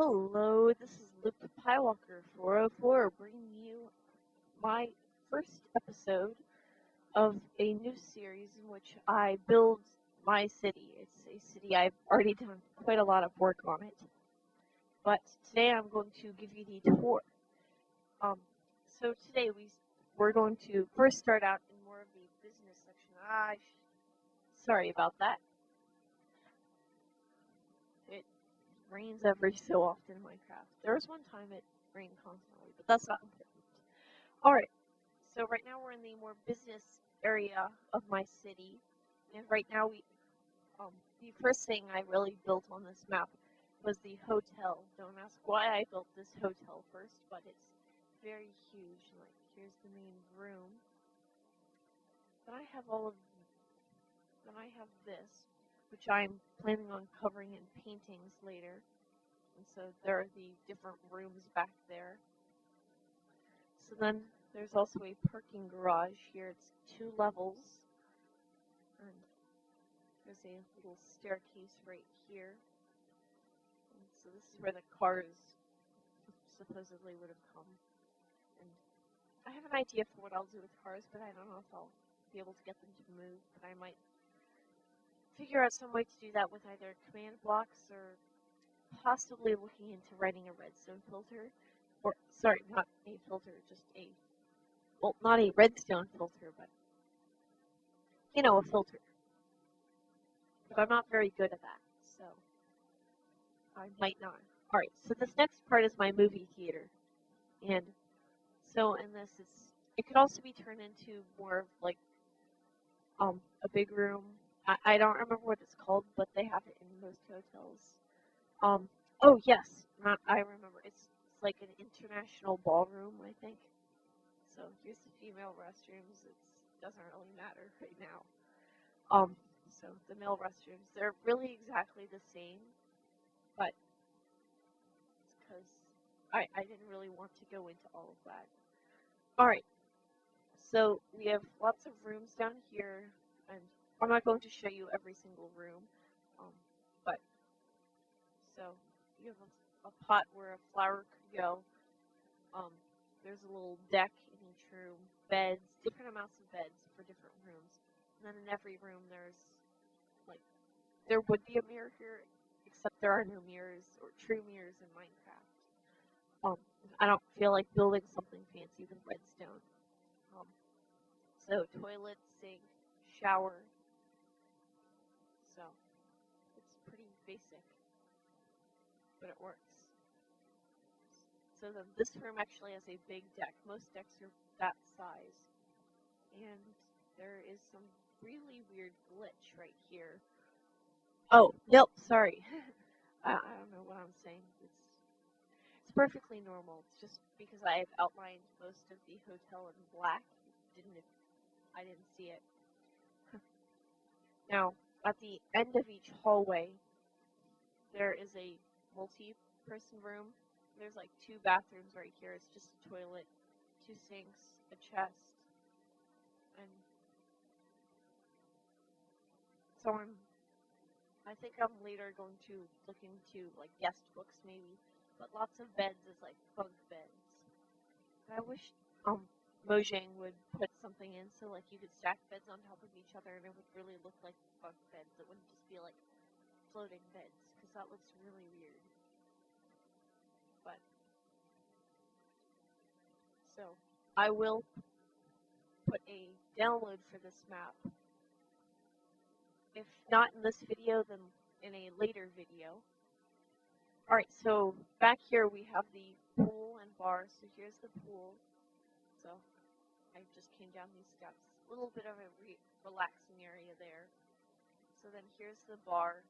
Hello, this is Luke Pywalker 404 bringing you my first episode of a new series in which I build my city. It's a city I've already done quite a lot of work on it, but today I'm going to give you the tour. So today we're going to first start out in more of the business section. Sorry about that. It rains every so often in Minecraft. There was one time it rained constantly, but that's not important. Alright, so right now we're in the more business area of my city, and right now the first thing I really built on this map was the hotel. Don't ask why I built this hotel first, but it's very huge. Like, here's the main room. Then I have this, which I'm planning on covering in paintings later. And so there are the different rooms back there. So then there's also a parking garage here. It's 2 levels. And there's a little staircase right here. And so this is where the cars supposedly would have come. And I have an idea for what I'll do with cars, but I don't know if I'll be able to get them to move. But I might figure out some way to do that with either command blocks or possibly looking into writing a redstone filter. Or, sorry, not a filter, just not a redstone filter, but, a filter. But I'm not very good at that, so I might not. Alright, so this next part is my movie theater. And so in this, it could also be turned into more of like a big room. I don't remember what it's called, but they have it in most hotels. Oh yes, I remember. It's like an international ballroom, I think. So here's the female restrooms. It doesn't really matter right now. So the male restrooms, they're really exactly the same, but it's because I didn't really want to go into all of that. Alright, so we have lots of rooms down here, and I'm not going to show you every single room, but so you have a pot where a flower could go. There's a little deck in each room, beds, different amounts of beds for different rooms, and then in every room there would be a mirror here, except there are no mirrors or true mirrors in Minecraft. I don't feel like building something fancy with redstone. So toilet, sink, shower. So it's pretty basic, but it works. So then this room actually has a big deck. Most decks are that size. And there is some really weird glitch right here. Oh, nope, sorry. I don't know what I'm saying. It's perfectly normal. It's just because I've outlined most of the hotel in black. I didn't see it. Now, at the end of each hallway, there is a multi-person room. There's like 2 bathrooms right here. It's just a toilet, 2 sinks, a chest, and so I think I'm later going to look into like guest books maybe, but lots of beds is like bunk beds. I wish Mojang would put something in so like you could stack beds on top of each other and it would really look like bunk beds. It wouldn't just be like floating beds, because that looks really weird. But so I will put a download for this map. If not in this video, then in a later video. Alright, so back here we have the pool and bar. So here's the pool. So I just came down these steps. A little bit of a relaxing area there. So then here's the bar.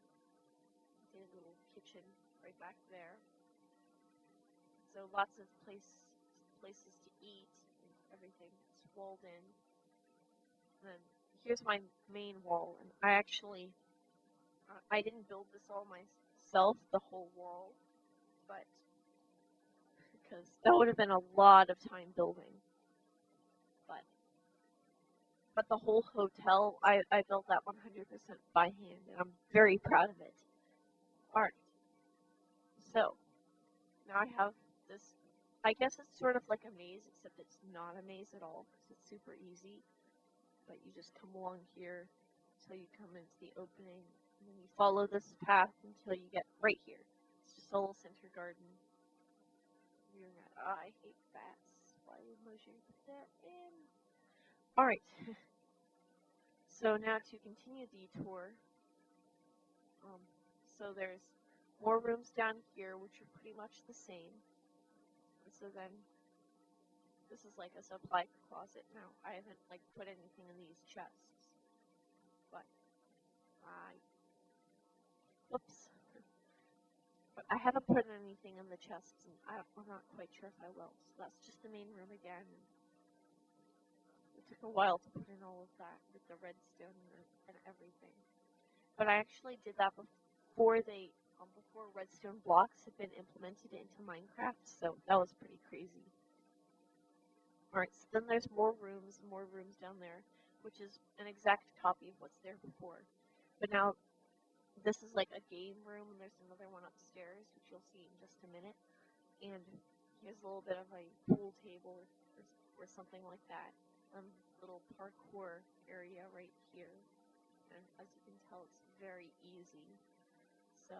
A little kitchen right back there. So lots of places to eat and everything. It's walled in. And then here's my main wall, and I didn't build this all myself, the whole wall, but because that would have been a lot of time building. But the whole hotel, I built that 100% by hand, and I'm very proud of it. Alright, so now I have this, I guess it's sort of like a maze, except it's not a maze at all, because it's super easy. But you just come along here until you come into the opening, and then you follow this path until you get right here. It's just a little center garden. I hate bats. Why would Moshe put that in? Alright. So now to continue the tour, so there's more rooms down here, which are pretty much the same. And so then this is like a supply closet now. I haven't like put anything in these chests, but whoops. But I haven't put anything in the chests, and I'm not quite sure if I will. So that's just the main room again. It took a while to put in all of that with the redstone and everything. But I actually did that before redstone blocks had been implemented into Minecraft, so that was pretty crazy. Alright, so then there's more rooms down there, which is an exact copy of what's there before. But now this is like a game room, and there's another one upstairs, which you'll see in just a minute. And here's a little bit of a pool table or something like that. Little parkour area right here. And as you can tell, it's very easy. So,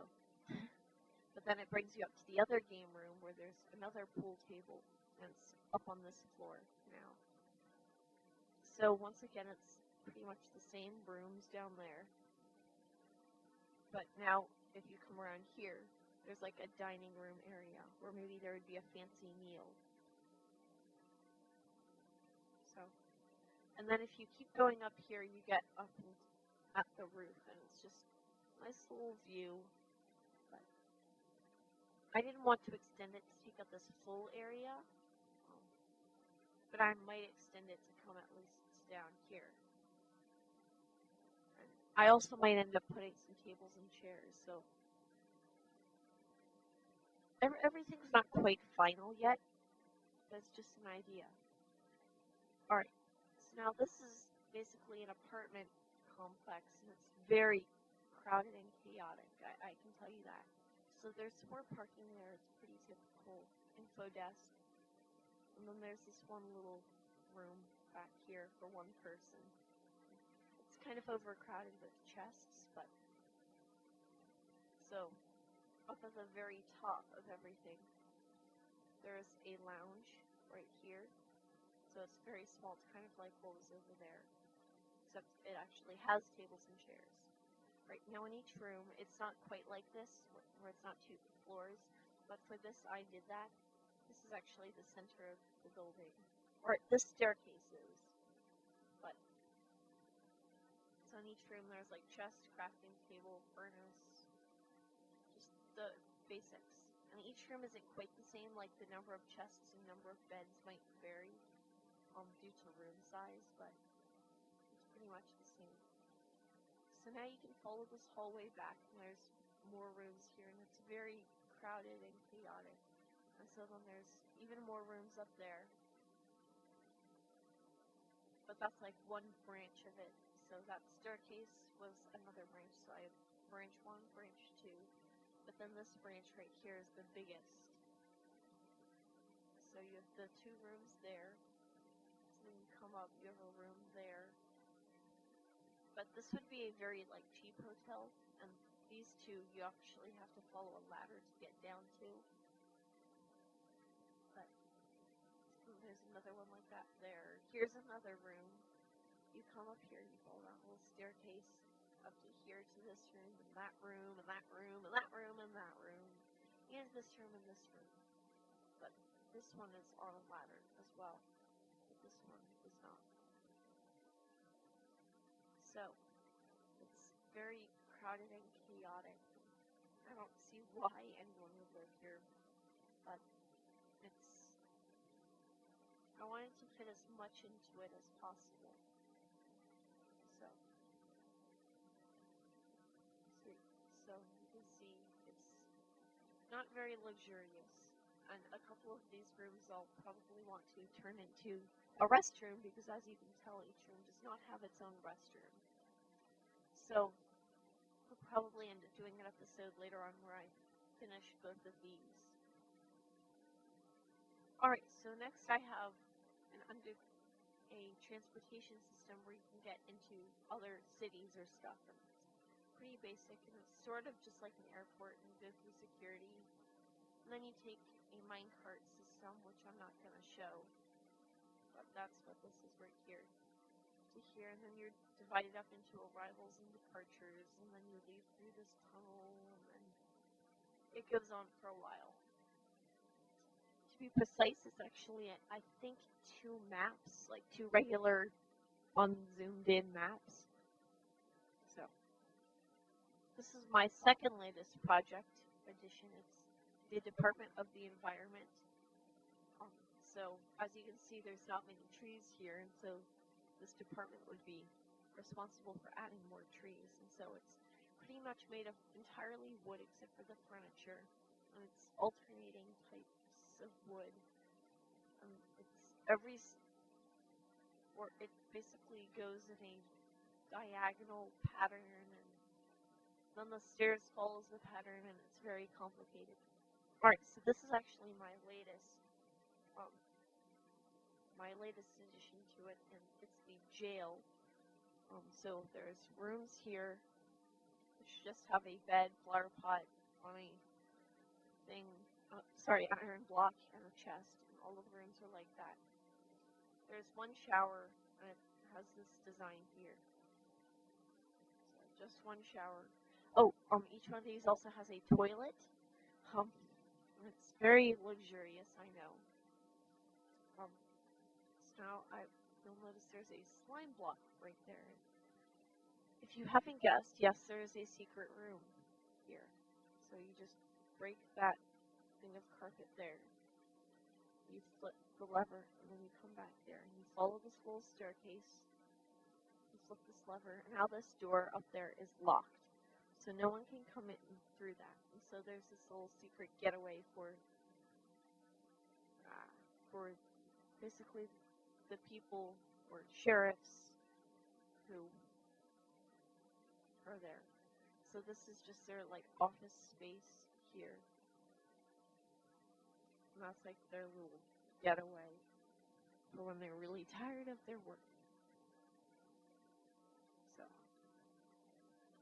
but then it brings you up to the other game room where there's another pool table, and it's up on this floor now. So once again, it's pretty much the same rooms down there. But now, if you come around here, there's like a dining room area, where maybe there would be a fancy meal. So, and then if you keep going up here, you get up at the roof, and it's just a nice little view. But I didn't want to extend it to take up this full area, but I might extend it to come at least down here. And I also might end up putting some tables and chairs, so everything's not quite final yet. That's just an idea. Alright, so now this is basically an apartment complex, and it's very crowded and chaotic, I can tell you that. So there's some more parking there, it's pretty typical. Info desk. And then there's this one little room back here for one person. It's kind of overcrowded with chests, but... So, up at the very top of everything, there's a lounge right here. So it's very small, it's kind of like what was over there. Except it actually has tables and chairs. Right now in each room, it's not quite like this, where it's not 2 floors, but for this I did that. This is actually the center of the building, or this staircase is. But so in each room there's like chest, crafting table, furnace, just the basics. And each room isn't quite the same, like the number of chests and number of beds might vary due to room size, but it's pretty much the same. So now you can follow this hallway back, and there's more rooms here, and it's very crowded and chaotic. And so then there's even more rooms up there. But that's like one branch of it. So that staircase was another branch, so I have branch 1, branch 2. But then this branch right here is the biggest. So you have the 2 rooms there. So then you come up, you have a room there. But this would be a very like cheap hotel, and these 2 you actually have to follow a ladder to get down to. But there's another one like that there. Here's another room. You come up here, you follow that little staircase up to here to this room, and that room, and that room, and that room, and that room, and this room, and this room. But this one is on a ladder as well, but this one is not. So, it's very crowded and chaotic. I don't see why anyone would live here, but I wanted to fit as much into it as possible. So you can see it's not very luxurious. And a couple of these rooms I'll probably want to turn into a restroom, because as you can tell, each room does not have its own restroom. So I'll probably end up doing an episode later on where I finish both of these. Alright, so next I have a transportation system where you can get into other cities or stuff. And it's pretty basic, and it's sort of just like an airport, and you go through security. And then you take a minecart system, which I'm not going to show, but that's what this is right here to here. And then you're divided up into arrivals and departures, and then you leave through this tunnel, and then it goes on for a while. To be precise, it's actually, I think, 2 maps, like 2 regular unzoomed in maps. So, this is my second latest project addition. It's the Department of the Environment. So, as you can see, there's not many trees here, and so this department would be responsible for adding more trees. And so it's pretty much made of entirely wood except for the furniture, and it's alternating types of wood. It basically goes in a diagonal pattern, and then the stairs follows the pattern, and it's very complicated. Alright, so this is actually my latest addition to it, and it's the jail. So there's rooms here which just have a bed, flower pot, on a thing, iron block, and a chest, and all of the rooms are like that. There's one shower, and it has this design here. So just one shower. Oh, each one of these also has a toilet. It's very luxurious, I know. So now you'll notice there's a slime block right there. If you haven't guessed, yes, there is a secret room here. So you just break that thing of carpet there. You flip the lever, and then you come back there, and you follow this little staircase. You flip this lever, and now this door up there is locked. So no one can come in through that. And so there's this little secret getaway for basically the people or sheriffs who are there. So this is just their office space here. And that's like their little getaway for when they're really tired of their work. So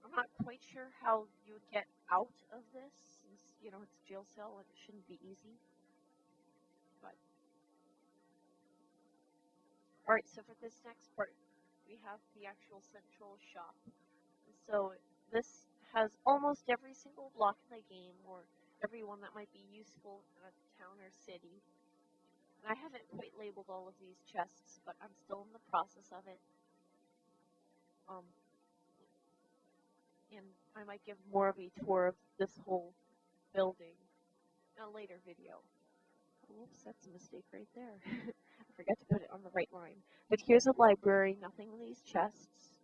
I'm not quite sure how you would get out of this, since it's a jail cell and it shouldn't be easy. But alright, so for this next part, we have the actual central shop. So this has almost every single block in the game, or every one that might be useful in a town or city. And I haven't quite labeled all of these chests, but I'm still in the process of it. And I might give more of a tour of this whole building in a later video. Oops, that's a mistake right there. I forgot to put it on the right line. But here's a library, nothing in these chests.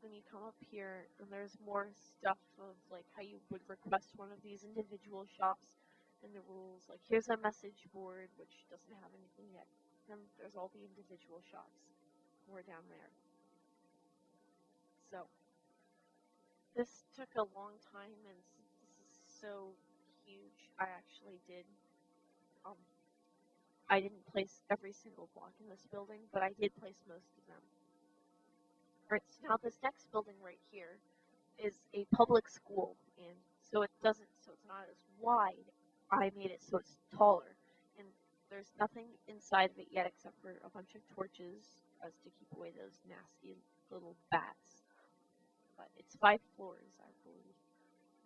Then you come up here, and there's more stuff of how you would request one of these individual shops and the rules. Like here's a message board which doesn't have anything yet. Then there's all the individual shops more down there. So this took a long time, and this is so huge, I actually I didn't place every single block in this building, but I did place most of them. Alright, so now this next building right here is a public school, and so it's not as wide. I made it so it's taller, and there's nothing inside of it yet except for a bunch of torches as to keep away those nasty little bats. But it's 5 floors, I believe.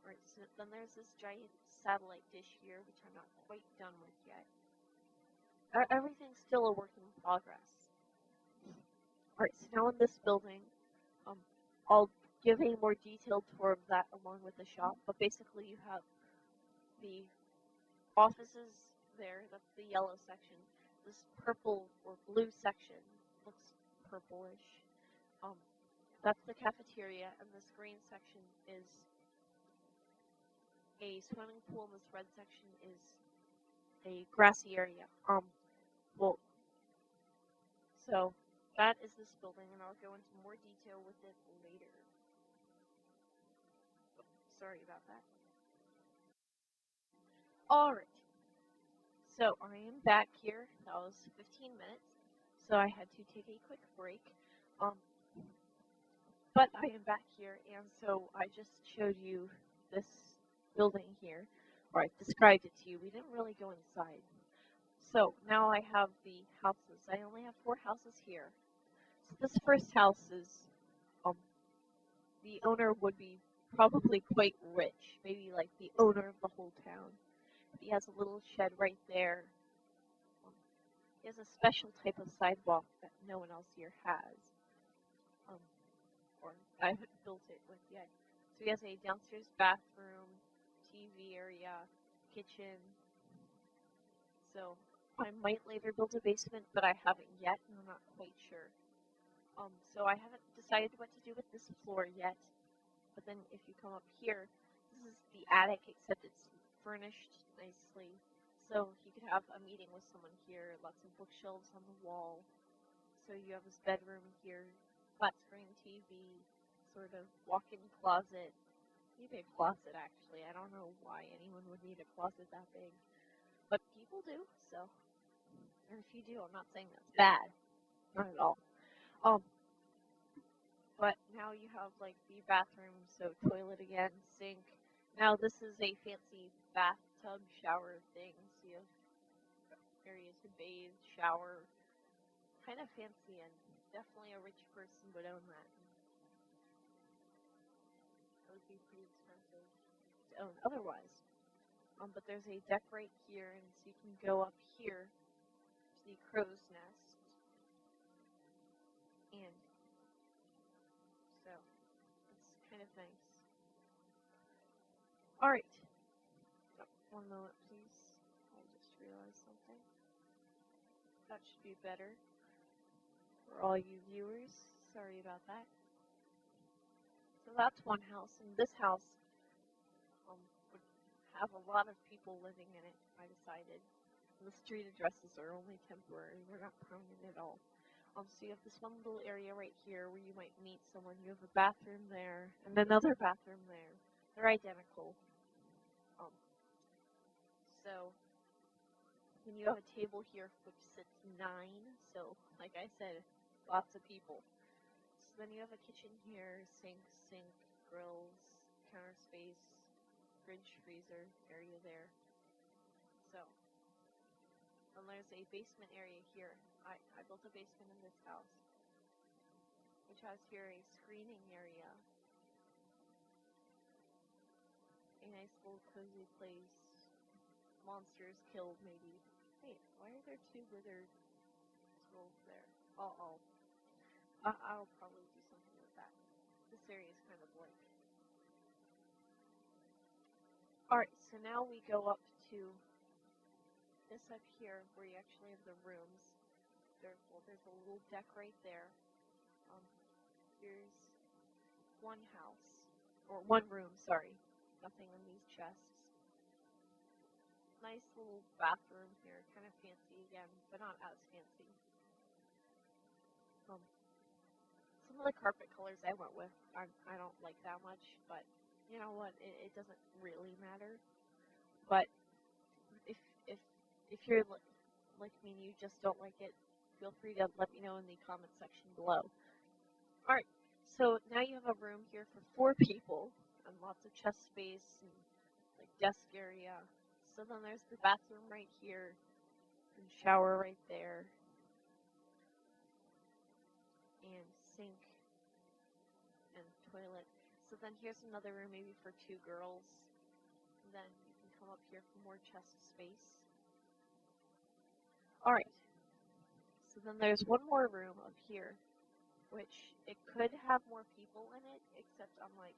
Alright, so then there's this giant satellite dish here, which I'm not quite done with yet. Everything's still a work in progress. Alright, so now in this building, I'll give a more detailed tour of that along with the shop, but basically you have the offices there, that's the yellow section. This purple or blue section looks purplish. That's the cafeteria, and this green section is a swimming pool, and this red section is a grassy area. So that is this building, and I'll go into more detail with it later. Sorry about that. Alright, So I am back here. That was 15 minutes. So I had to take a quick break. Um, but I am back here, and so I just showed you this building here, or I described it to you. We didn't really go inside. So now I have the houses. I only have 4 houses here. So this first house is, um, the owner would be probably quite rich, maybe like the owner of the whole town. He has a little shed right there. Um, he has a special type of sidewalk that no one else here has. Um, or I haven't built it with yet. So he has a downstairs bathroom, TV area, kitchen. So I might later build a basement, but I haven't yet, and I'm not quite sure. So I haven't decided what to do with this floor yet. But then if you come up here, this is the attic, except it's furnished nicely. So you could have a meeting with someone here, lots of bookshelves on the wall. So you have this bedroom here, flat screen TV, sort of walk-in closet. Maybe a closet, actually. I don't know why anyone would need a closet that big. But people do, so. And if you do, I'm not saying that's bad. Not at all. But now you have like the bathroom, so toilet again, sink. Now this is a fancy bathtub shower thing, so you have areas to bathe, shower. Kind of fancy, and definitely a rich person would own that. That would be pretty expensive to own otherwise. But there's a deck right here, and so you can go up here to the crow's nest. And so it's kind of nice. Alright. Oh, one moment, please. I just realized something. That should be better for all you viewers. Sorry about that. So that's one house, and this house would have a lot of people living in it, I decided. The street addresses are only temporary, they're not permanent at all. So you have this one little area right here where you might meet someone. You have a bathroom there, and another bathroom there. They're identical. So then you have a table here which sits 9, so like I said, lots of people. So then you have a kitchen here, sink, grills, counter space, fridge, freezer area there. So then there's a basement area here. I built a basement in this house, which has here a screening area, a nice little cozy place. Monsters killed, maybe. Wait, why are there 2 withered skulls there? I'll probably do something with that. This area is kind of blank. Alright, so now we go up to this up here where you actually have the rooms. There's a little deck right there. Here's one house, or one room, sorry. Nothing in these chests. Nice little bathroom here, kind of fancy again, but not as fancy. Some of the carpet colors I went with, I don't like that much, but you know what, it doesn't really matter. But if you're like me and you just don't like it, feel free to let me know in the comment section below. Alright, so now you have a room here for 4 people, and lots of chest space, and like desk area. So then there's the bathroom right here, and shower right there, and sink, and toilet. So then here's another room maybe for 2 girls. And then you can come up here for more chest space. Alright, so then there's one more room up here, which it could have more people in it, except I'm like,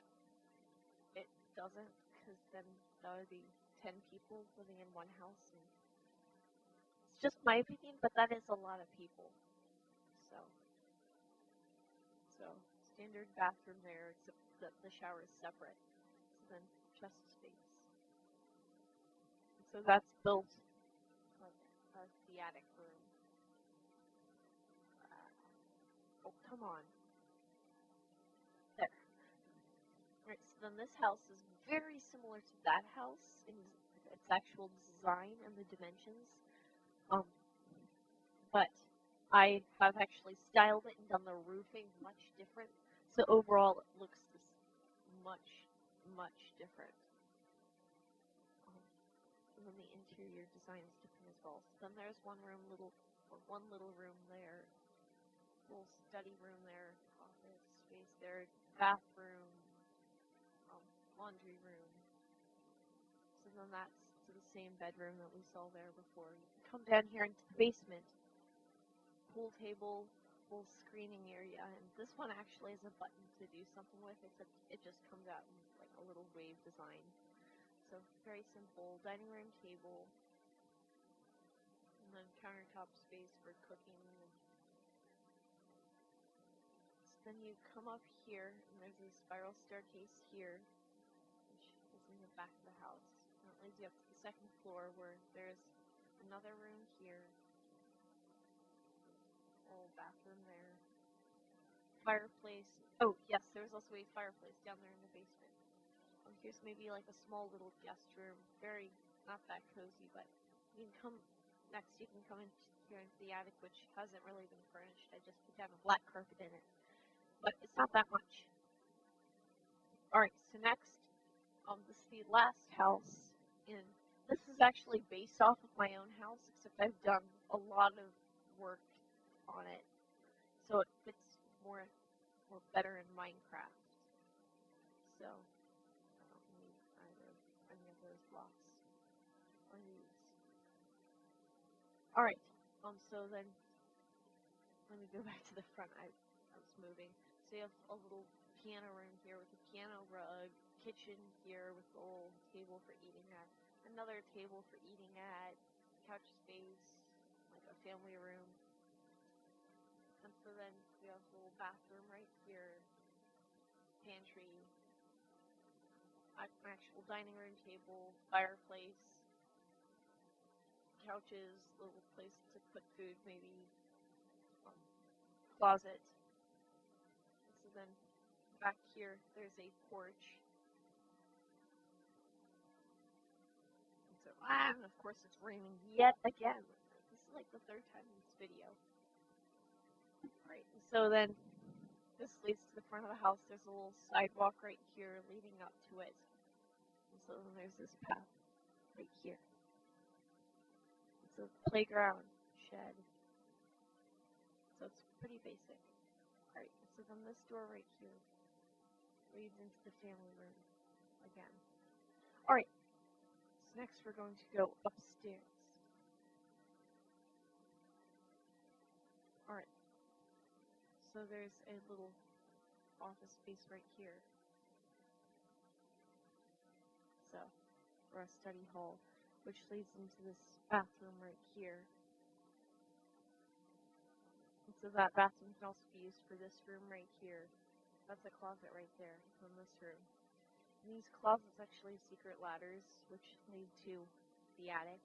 it doesn't, because then that would be 10 people living in one house. And it's just my opinion, but that is a lot of people. So standard bathroom there, except that the shower is separate. So then chest space. And so that's built as the attic room. Oh, come on. There. Right, so then this house is very similar to that house in its actual design and the dimensions. Um, but I have actually styled it and done the roofing much different. So overall, it looks much, much different. And then the interior design is different as well. So then there's one little room there, little study room there, office space there, bathroom, laundry room. So then that's to the same bedroom that we saw there before. You can come down here into the basement, pool table, little screening area, and this one actually has a button to do something with, except it just comes out in like a little wave design. So very simple dining room table, and then countertop space for cooking. So then you come up here, and there's a spiral staircase here, which is in the back of the house. And it leads you up to the second floor, where there's another room here, old bathroom there, fireplace. Oh yes, there's also a fireplace down there in the basement. Here's maybe like a small little guest room, very not that cozy, but you can come next. You can come in here into the attic, which hasn't really been furnished. I just put down a black carpet in it, but it's not that much. All right, so next, this is the last house, and this is actually based off of my own house, except I've done a lot of work on it, so it fits more better in Minecraft. So I don't need either any of those blocks or these. All right. So then, let me go back to the front. I was moving. So you have a little piano room here with a piano rug, kitchen here with a little table for eating at, another table for eating at, couch space, like a family room. And so then we have a little bathroom right here, pantry, actual dining room table, fireplace, couches, little place to put food, maybe closet. So then back here, there's a porch. And so, and of course it's raining yet again. This is like the third time in this video. Right, so then this leads to the front of the house. There's a little sidewalk right here leading up to it. And so then there's this path right here. It's a playground shed. So it's pretty basic. Alright, so then this door right here leads into the family room again. Alright, so next we're going to go upstairs. Alright, so there's a little office space right here. So, for a study hall, which leads into this bathroom right here. And so that bathroom can also be used for this room right here. That's a closet right there from this room. And these closets actually have secret ladders, which lead to the attic,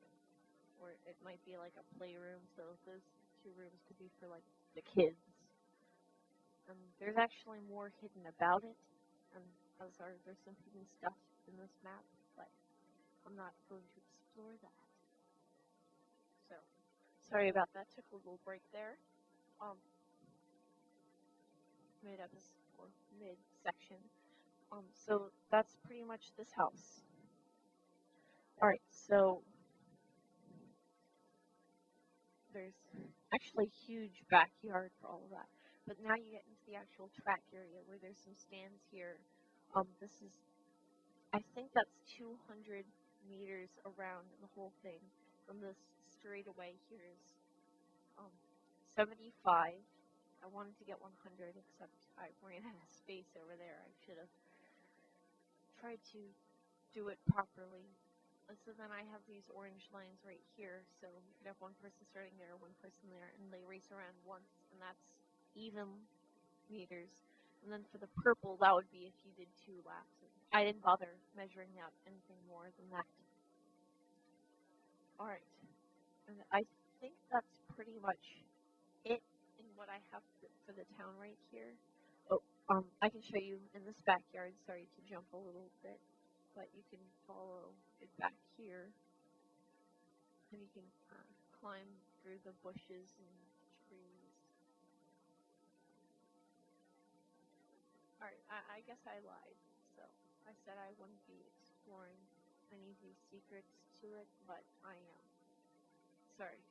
or it might be like a playroom. So those two rooms could be for like the kids. And there's actually more hidden about it, and there's some hidden stuff in this map, but I'm not going to explore that. So, sorry about that. Took a little break there. Mid section. So that's pretty much this house. All right. So there's actually a huge backyard for all of that. But now you get into the actual track area where there's some stands here. This is, I think that's 200 meters around the whole thing. From this straightaway here is 75. I wanted to get 100, except I ran out of space over there. I should have tried to do it properly. And so then I have these orange lines right here, so you could have one person starting there, one person there, and they race around once, and that's even meters. And then for the purple, that would be if you did 2 laps. I didn't bother measuring out anything more than that. Alright, and I think that's pretty much it in what I have for the town right here. Oh, I can show you in this backyard. Sorry to jump a little bit, but you can follow it back here, and you can climb through the bushes and trees. Alright, I guess I lied. So, I said I wouldn't be exploring any of these secrets to it, but I am. Sorry.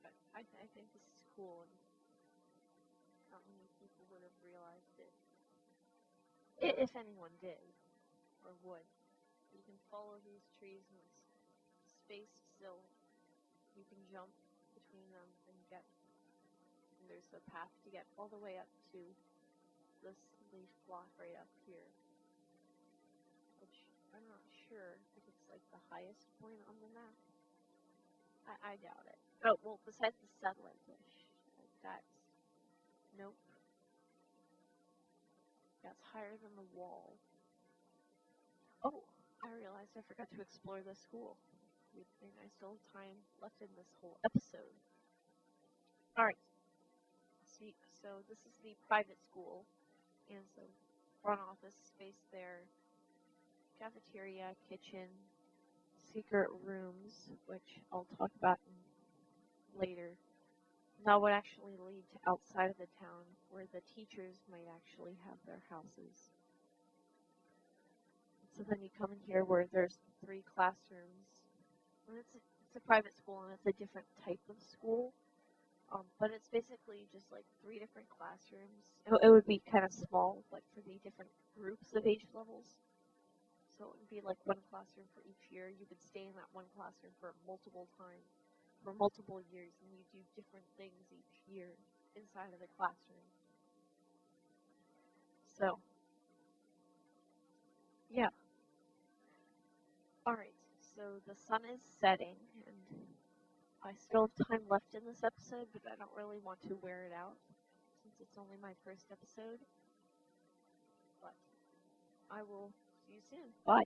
But I think this is cool, and not many people would have realized it. If anyone did, or would. You can follow these trees and it's spaced still. You can jump between them and there's a path to get all the way up to this leaf block right up here, which I'm not sure if it's like the highest point on the map. I doubt it. Oh, well, besides the satellite dish, that's, nope, that's higher than the wall. Oh, I realized I forgot to explore the school. Good thing I still have time left in this whole episode. Alright, see, so this is the private school, and so front office space there, cafeteria, kitchen, secret rooms, which I'll talk about later. That would actually lead to outside of the town, where the teachers might actually have their houses. So then you come in here where there's 3 classrooms. And it's a private school and it's a different type of school. But it's basically just like 3 different classrooms. It would be kind of small, like for the different groups of age levels. So it would be like 1 classroom for each year. You could stay in that 1 classroom for multiple times, for multiple years, and you do different things each year inside of the classroom. So, yeah. Alright, so the sun is setting, and I still have time left in this episode, but I don't really want to wear it out, since it's only my first episode. But I will see you soon. Bye.